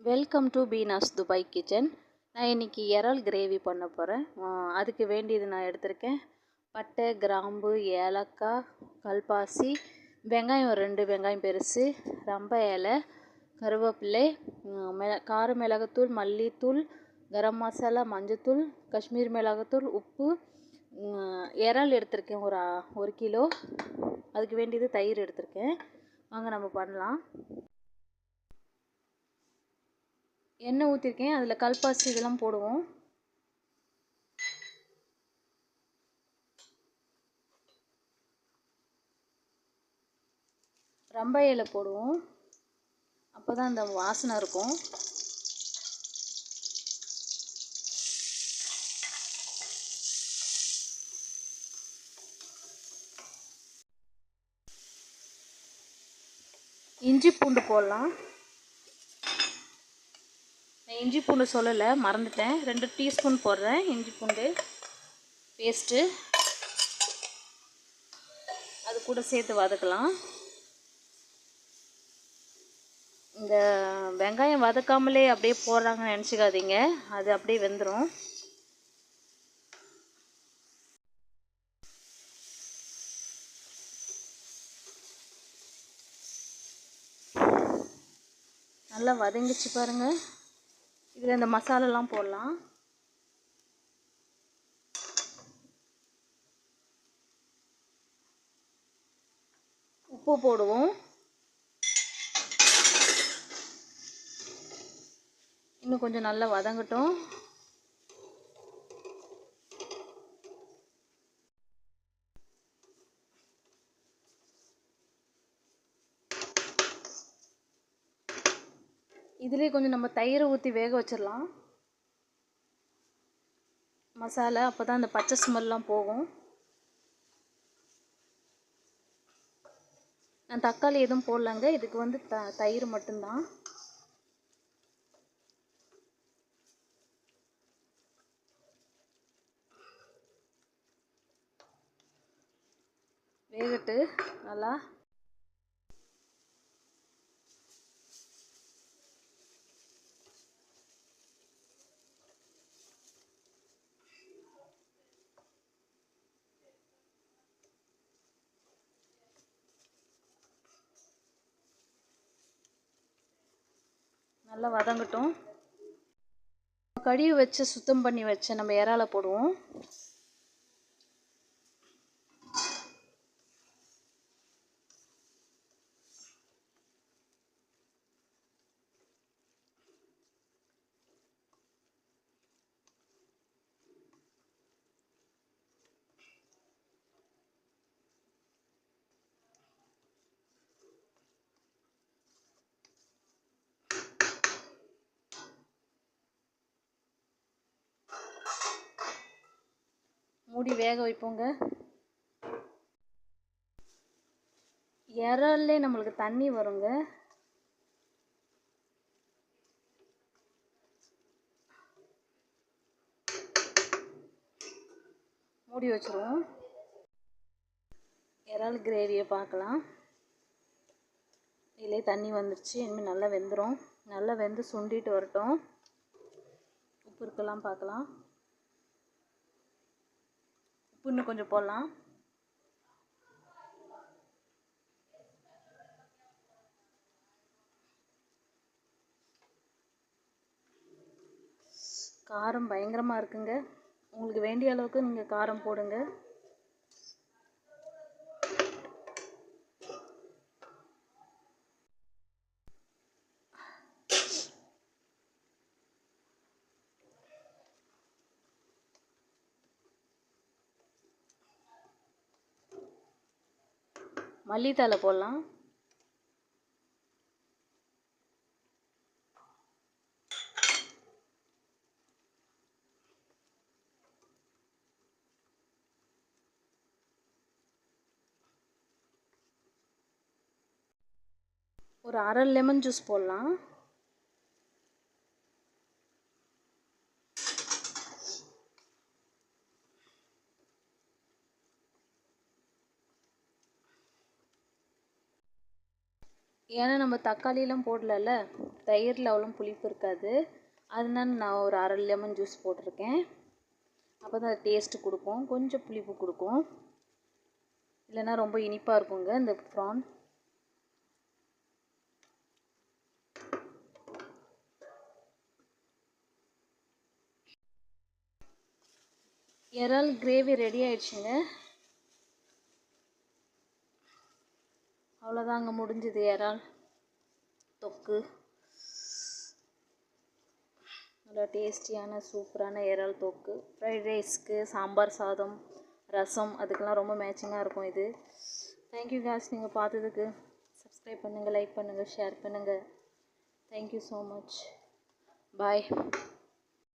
Welcome to Beena's Dubai kitchen. நான் இன்றைக்கி இறால் கிரேவி பண்ண போகிறேன். அதுக்கு வேண்டியது நான் எடுத்திருக்கேன். பட்டை, கிராம்பு, ஏலக்காய், கல்பாசி, வெங்காயம் 2 வெங்காயம் பெருசு, ரம்ப இலை, கருவேப்பிலை, கார மிளகுத்தூள், மல்லித்தூள், கரம் மசாலா, மஞ்சத்தூள், காஷ்மீர் மிளகுத்தூள், உப்பு. இறால் எடுத்திருக்கேன் ஒரு கிலோ. அதுக்கு வேண்டியது தயிர் எடுத்திருக்கேன். வாங்க நம்ம பண்ணலாம். எண்ணெய் ஊற்றிருக்கேன். அதில் கல்பாசி இதெல்லாம் போடுவோம். ரம்ப இலை போடுவோம். அப்போ தான் அந்த வாசனை இருக்கும். இஞ்சி பூண்டு போடலாம். நான் இஞ்சி பூண்டு சொல்லலை, மறந்துட்டேன். 2 டீஸ்பூன் போடுறேன் இஞ்சி பூண்டு பேஸ்ட்டு. அது கூட சேர்த்து வதக்கலாம். இந்த வெங்காயம் வதக்காமலே அப்படியே போடுறாங்கன்னு நினச்சிக்காதீங்க, அது அப்படியே வெந்துடும். நல்லா வதங்கிச்சு பாருங்கள். இதில் இந்த மசாலாலாம் போடலாம். உப்பு போடுவோம். இன்னும் கொஞ்சம் நல்லா வதங்கட்டும். இதிலே கொஞ்சம் நம்ம தயிரை ஊற்றி வேக வச்சிடலாம் மசாலா. அப்போ தான் அந்த பச்சை ஸ்மெல்லாம் போகும். நான் தக்காளி எதுவும் போடலங்க. இதுக்கு வந்து தயிர் மட்டும்தான். வேகட்டு நல்லா. நல்லா வதங்கட்டும். கழுவி வச்சு சுத்தம் பண்ணி வச்ச நம்ம இறாலை போடுவோம். மூடி வேக வைப்போங்க. இறால்லே நம்மளுக்கு தண்ணி வருங்க. மூடி வச்சுருவோம். இறால் கிரேவியை பார்க்கலாம். இதிலே தண்ணி வந்துருச்சு. இனிமேல் நல்லா வெந்துடும். நல்லா வெந்து சுண்டிட்டு வரட்டும். உப்பு இருக்கலாம் பார்க்கலாம். உப்பு இன்னும் கொஞ்சம் போடலாம். காரம் பயங்கரமாக இருக்குங்க. உங்களுக்கு வேண்டிய அளவுக்கு நீங்கள் காரம் போடுங்க. மல்லித்தழை போடலாம். ஒரு அரை லெமன் ஜூஸ் போடலாம். ஏன்னா நம்ம தக்காளியெலாம் போடலல்ல, தயிரில் அவ்வளோ புளிப்பு இருக்காது. அதனால நான் ஒரு அரை லெமன் ஜூஸ் போட்டிருக்கேன். அப்போ தான் அது டேஸ்ட்டு கொடுக்கும், கொஞ்சம் புளிப்பு கொடுக்கும். இல்லைன்னா ரொம்ப இனிப்பாக இருக்குங்க இந்த ப்ரான். இறால் கிரேவி ரெடி ஆயிடுச்சுங்க. அவ்வளோதாங்க, முடிஞ்சது இறால் தொக்கு. நல்லா டேஸ்டியான சூப்பரான இறால் தொக்கு. ஃப்ரைட் ரைஸ்க்கு, சாம்பார் சாதம், ரசம் அதுக்கெல்லாம் ரொம்ப மேட்சிங்காக இருக்கும் இது. தேங்க்யூ காய்ஸ், நீங்கள் பார்த்ததுக்கு. சப்ஸ்கிரைப் பண்ணுங்கள், லைக் பண்ணுங்கள், ஷேர் பண்ணுங்கள். Thank you so much. பாய்.